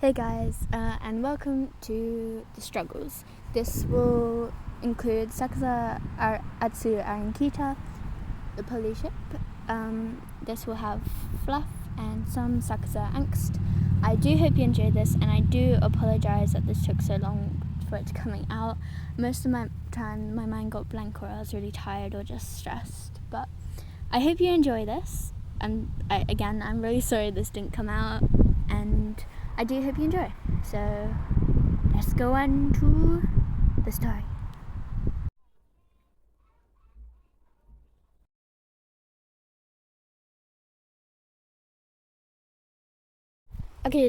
Hey guys, and welcome to The Struggles. This will include Sakusa, Atsu, and Kita, the police ship. This will have fluff and some Sakusa angst. I do hope you enjoyed this, and I do apologise that this took so long for it to coming out. Most of my time my mind got blank, or I was really tired or just stressed. But I hope you enjoy this. And I'm really sorry this didn't come out, and I do hope you enjoy. So let's go on to the story. Okay,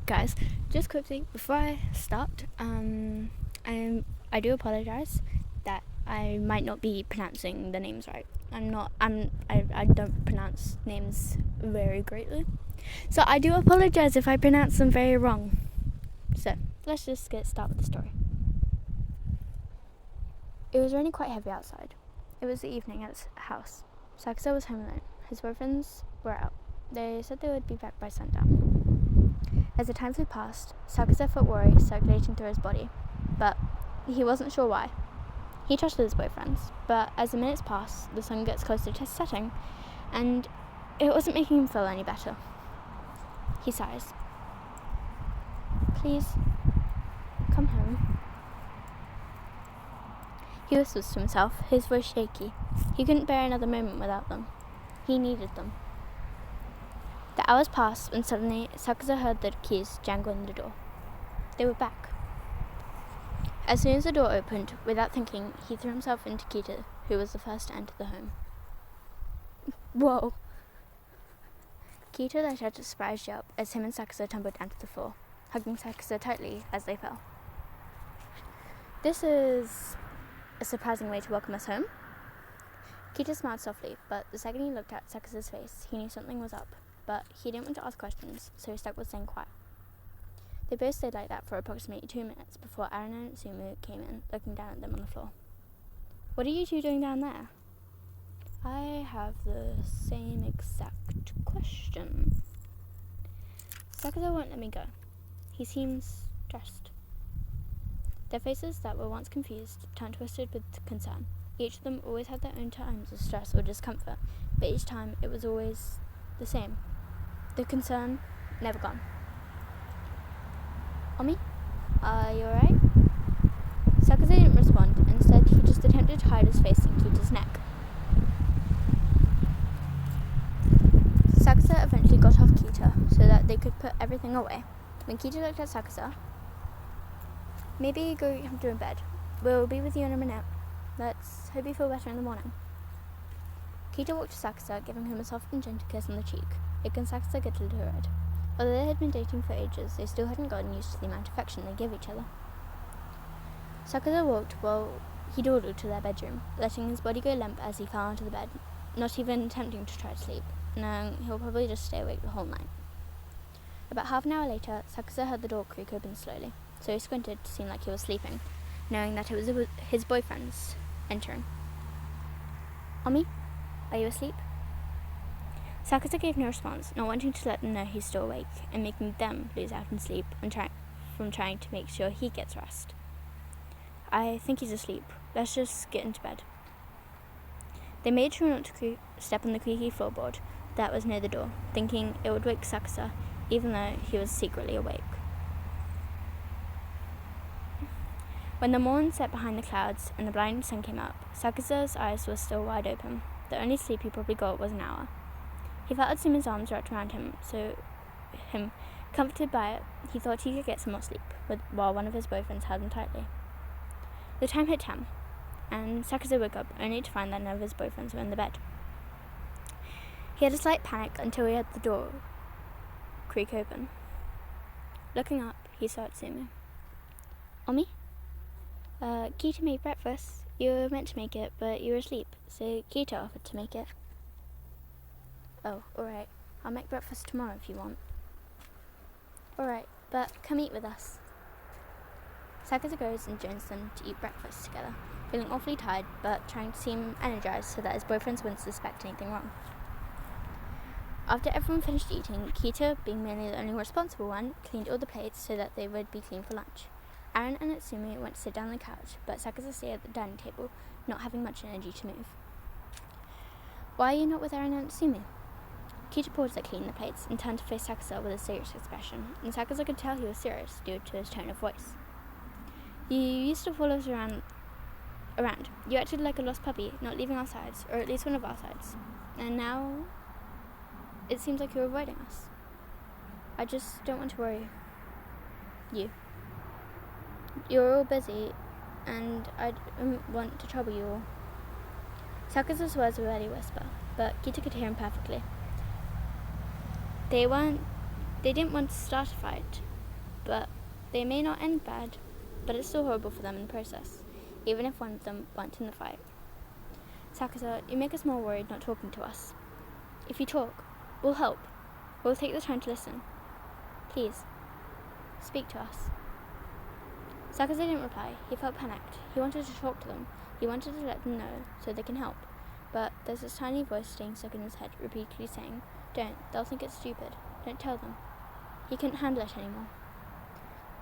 guys, just quickly before I start, I do apologize that I might not be pronouncing the names right. I don't pronounce names very greatly, so I do apologize if I pronounce them very wrong. So let's just start with the story. It was raining quite heavy outside. It was the evening at his house. Sakusa was home alone. His boyfriends were out. They said they would be back by sundown. As the time flew past, Sakusa felt worry circulating through his body, but he wasn't sure why. He trusted his boyfriends, but as the minutes passed, the sun gets closer to setting, and it wasn't making him feel any better. He sighs. Please, come home. He whispers to himself, his voice shaky. He couldn't bear another moment without them. He needed them. The hours passed when suddenly Sakusa heard the keys jangle in the door. They were back. As soon as the door opened, without thinking, he threw himself into Kita, who was the first to enter the home. Whoa! Kita let out a surprised yelp as him and Sakusa tumbled down to the floor, hugging Sakusa tightly as they fell. This is a surprising way to welcome us home. Kita smiled softly, but the second he looked at Sakusa's face, he knew something was up, but he didn't want to ask questions, so he stuck with staying quiet. They both stayed like that for approximately 2 minutes before Aaron and Sumu came in, looking down at them on the floor. What are you two doing down there? I have the same exact question. Sakusa won't let me go. He seems stressed. Their faces that were once confused turned twisted with concern. Each of them always had their own times of stress or discomfort, but each time it was always the same. The concern never gone. Omi, are you alright? Sakusa didn't respond. Instead, he just attempted to hide his face in Kita's neck. Sakusa eventually got off Kita so that they could put everything away. When Kita looked at Sakusa, maybe go get him in bed. We'll be with you in a minute. Let's hope you feel better in the morning. Kita walked to Sakusa, giving him a soft and gentle kiss on the cheek, making Sakusa get a little red. Although they had been dating for ages, they still hadn't gotten used to the amount of affection they give each other. Sakusa walked while he dawdled to their bedroom, letting his body go limp as he fell onto the bed, not even attempting to try to sleep, knowing he'll probably just stay awake the whole night. About half an hour later, Sakusa heard the door creak open slowly, so he squinted to seem like he was sleeping, knowing that it was his boyfriends entering. Omi, are you asleep? Sakusa gave no response, not wanting to let them know he's still awake, and making them lose out in sleep from trying to make sure he gets rest. I think he's asleep. Let's just get into bed. They made sure not to step on the creaky floorboard that was near the door, thinking it would wake Sakusa, even though he was secretly awake. When the morn set behind the clouds and the blinding sun came up, Sakusa's eyes were still wide open. The only sleep he probably got was an hour. He felt Atsumi's arms wrapped around him, so comforted by it, he thought he could get some more sleep, while one of his boyfriends held him tightly. The time hit 10, and Sakusa woke up only to find that none of his boyfriends were in the bed. He had a slight panic until he heard the door creak open. Looking up, he saw Atsumu. Omi? Kita made breakfast. You were meant to make it, but you were asleep, so Kita offered to make it. Oh, alright. I'll make breakfast tomorrow if you want. Alright, but come eat with us. Sakusa goes and joins them to eat breakfast together, feeling awfully tired, but trying to seem energized so that his boyfriends wouldn't suspect anything wrong. After everyone finished eating, Kita, being mainly the only responsible one, cleaned all the plates so that they would be clean for lunch. Aaron and Natsumi went to sit down on the couch, but Sakaza stayed at the dining table, not having much energy to move. Why are you not with Aaron and Natsumi? Kita paused at cleaning the plates and turned to face Sakaza with a serious expression, and Sakaza could tell he was serious due to his tone of voice. You used to follow us around. You acted like a lost puppy, not leaving our sides, or at least one of our sides. And now it seems like you're avoiding us. I just don't want to worry you. You're all busy, and I don't want to trouble you all. Sakaza's words were barely a whisper, but Kita could hear him perfectly. They didn't want to start a fight, but they may not end bad, but it's still horrible for them in the process, even if one of them weren't in the fight. Sakaza, you make us more worried not talking to us. If you talk, we'll help. We'll take the time to listen. Please, speak to us. Sakaza didn't reply. He felt panicked. He wanted to talk to them. He wanted to let them know so they can help. But there's this tiny voice staying stuck in his head, repeatedly saying, Don't, they'll think it's stupid. Don't tell them. He couldn't handle it anymore.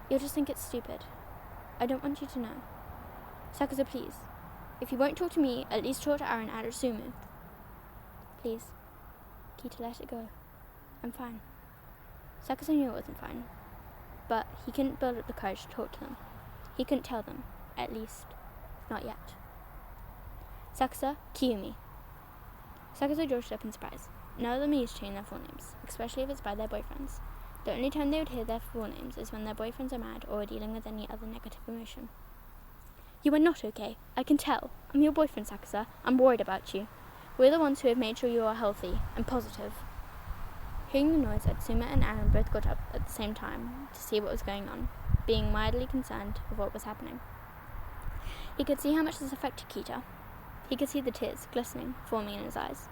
You'll just think it's stupid. I don't want you to know. Sakaza, please. If you won't talk to me, at least talk to Aaron and Sumu. Please. Kita, let it go. I'm fine. Sakaza knew it wasn't fine, but he couldn't build up the courage to talk to them. He couldn't tell them, at least, not yet. Sakaza, Kiyumi. Sakaza joshed up in surprise. None of them used to change their full names, especially if it's by their boyfriends. The only time they would hear their full names is when their boyfriends are mad or are dealing with any other negative emotion. You are not okay. I can tell. I'm your boyfriend, Sakaza. I'm worried about you. We're the ones who have made sure you are healthy and positive. Hearing the noise, Atsuma and Aaron both got up at the same time to see what was going on, being mildly concerned of what was happening. He could see how much this affected Kita. He could see the tears glistening, forming in his eyes.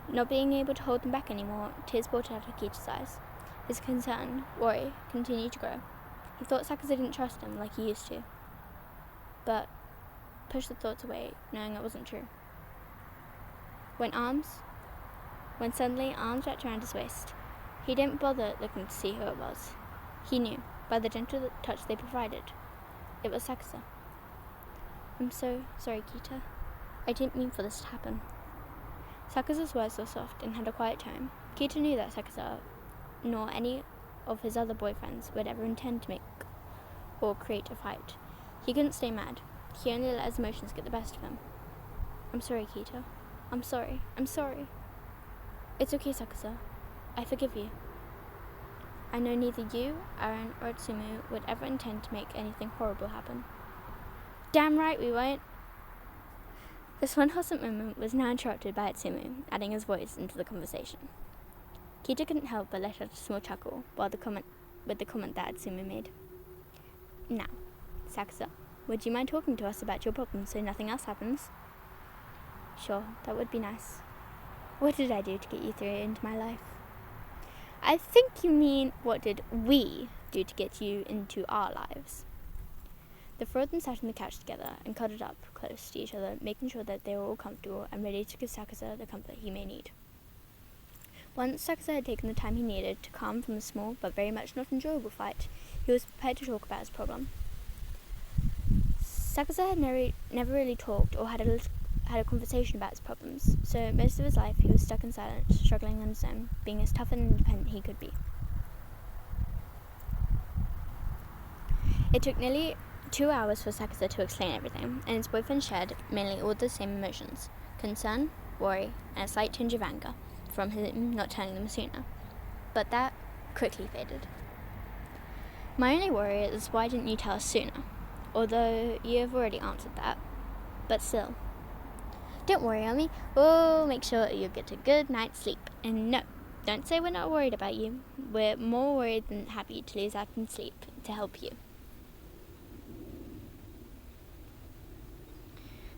Not being able to hold them back anymore, tears poured out of Kita's eyes. His concern, worry, continued to grow. He thought Sakaza didn't trust him like he used to, but pushed the thoughts away, knowing it wasn't true. When suddenly arms wrapped around his waist, he didn't bother looking to see who it was. He knew, by the gentle touch they provided, it was Sakaza. I'm so sorry, Kita. I didn't mean for this to happen. Sakaza's words were soft and had a quiet tone. Kita knew that Sakaza, nor any of his other boyfriends, would ever intend to make or create a fight. He couldn't stay mad. He only let his emotions get the best of him. I'm sorry, Kita. I'm sorry. I'm sorry. It's okay, Sakaza. I forgive you. I know neither you, Aaron, or Atsumu would ever intend to make anything horrible happen. Damn right we won't. This one wholesome moment was now interrupted by Atsumu, adding his voice into the conversation. Kita couldn't help but let out a small chuckle with the comment that Atsumu made. Now, Sakaza, would you mind talking to us about your problems so nothing else happens? Sure, that would be nice. What did I do to get you through into my life? I think you mean, what did we do to get you into our lives? The four of them sat on the couch together and cuddled up close to each other, making sure that they were all comfortable and ready to give Sakaza the comfort he may need. Once Sakaza had taken the time he needed to calm from a small but very much not enjoyable fight, he was prepared to talk about his problem. Sakaza had never really talked or had a conversation about his problems, so most of his life he was stuck in silence, struggling on his own, being as tough and independent he could be. It took nearly 2 hours for Sakaza to explain everything, and his boyfriend shared mainly all the same emotions: concern, worry, and a slight tinge of anger from him not telling them sooner. But that quickly faded. My only worry is why didn't you tell us sooner? Although you have already answered that. But still. Don't worry, Omi. We'll make sure you get a good night's sleep. And no, don't say we're not worried about you. We're more worried than happy to lose out in sleep to help you.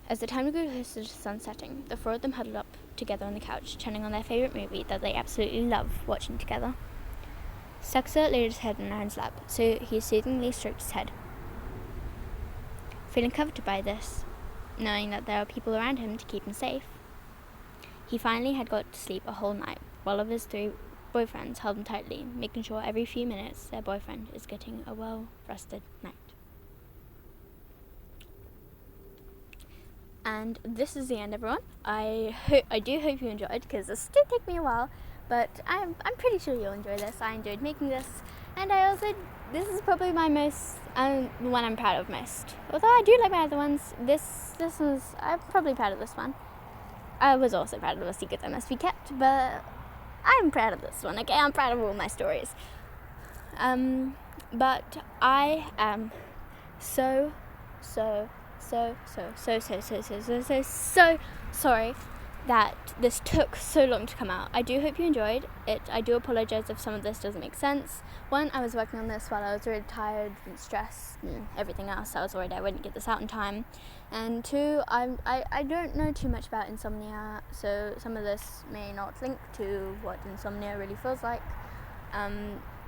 As the time grew closer to sun setting, the four of them huddled up together on the couch, turning on their favourite movie that they absolutely love watching together. Sakaza laid his head on Aaron's lap, so he soothingly stroked his head. Feeling comforted by this, knowing that there were people around him to keep him safe, he finally had got to sleep a whole night while of his 3 boyfriends held him tightly, making sure every few minutes their boyfriend is getting a well-rested night. And this is the end, everyone. I do hope you enjoyed, because this did take me a while, but I'm pretty sure you'll enjoy this. I enjoyed making this, and this is probably my most, the one I'm proud of most. Although I do like my other ones, this one's, I'm probably proud of this one. I was also proud of the Secrets That Must Be Kept, but I'm proud of this one, okay? I'm proud of all my stories. But I am so sorry that this took so long to come out. I do hope you enjoyed it. I do apologize if some of this doesn't make sense. 1, I was working on this while I was really tired and stressed and everything else. I was worried I wouldn't get this out in time. And 2, I don't know too much about insomnia, so some of this may not link to what insomnia really feels like,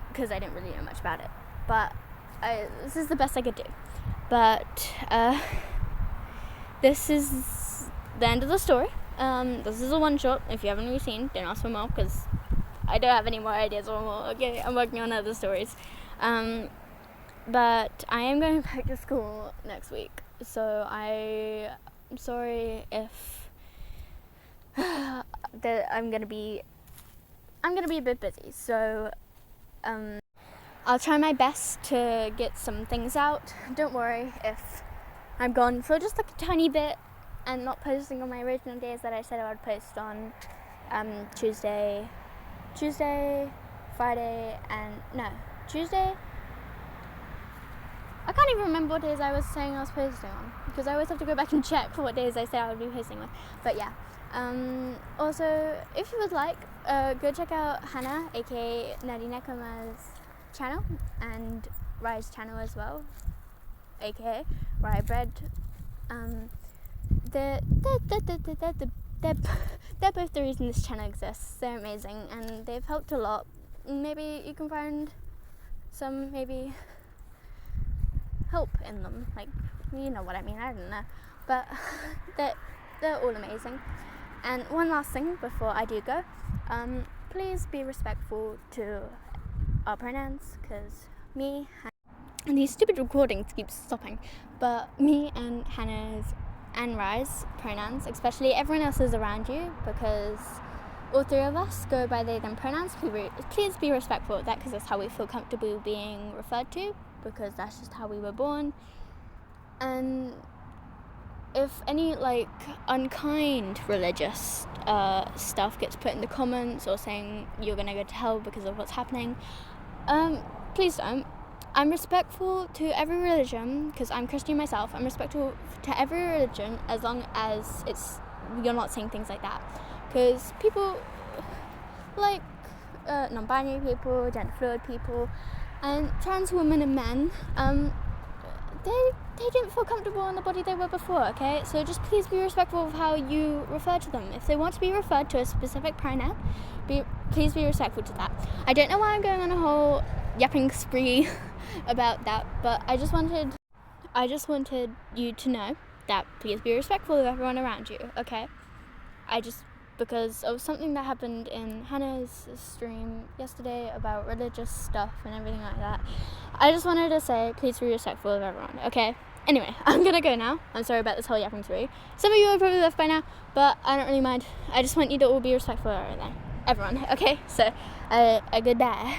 because I didn't really know much about it. But this is the best I could do. But this is the end of the story. This is a one-shot. If you haven't already seen, don't ask for more, because I don't have any more ideas or more. Okay, I'm working on other stories. But I am going back to school next week, so I'm sorry if I'm gonna be a bit busy. So I'll try my best to get some things out. Don't worry if I'm gone for just like a tiny bit and not posting on my original days that I said I would post on Tuesday, Friday, Tuesday. I can't even remember what days I was saying I was posting on, because I always have to go back and check for what days I said I would be posting with. But yeah. Also, if you would like, go check out Hannah, aka Nadine Kuma's channel, and Rye's channel as well, aka Rye Bread. They're both the reason this channel exists. They're amazing, and they've helped a lot. Maybe you can find some help in them, like, you know what I mean, I don't know, but they're all amazing. And one last thing before I do go, please be respectful to our pronouns, because me and these stupid recordings keep stopping, but me and Hannah's and Rye's pronouns, especially everyone else's around you, because all 3 of us go by they them pronouns. Please be respectful of that, because that's how we feel comfortable being referred to, because that's just how we were born. And if any unkind religious stuff gets put in the comments, or saying you're gonna go to hell because of what's happening, please don't. I'm respectful to every religion, because I'm Christian myself. I'm respectful to every religion as long as you're not saying things like that, because people like non-binary people, gender fluid people, and trans women and men, they didn't feel comfortable in the body they were before, okay? So just please be respectful of how you refer to them. If they want to be referred to a specific pronoun, please be respectful to that. I don't know why I'm going on a whole yapping spree about that, but I just wanted you to know that please be respectful of everyone around you, okay? Because of something that happened in Hannah's stream yesterday about religious stuff and everything like that, I just wanted to say please be respectful of everyone, okay? Anyway, I'm gonna go now. I'm sorry about this whole yapping spree. Some of you are probably left by now, but I don't really mind. I just want you to all be respectful of everyone, okay? So, a goodbye.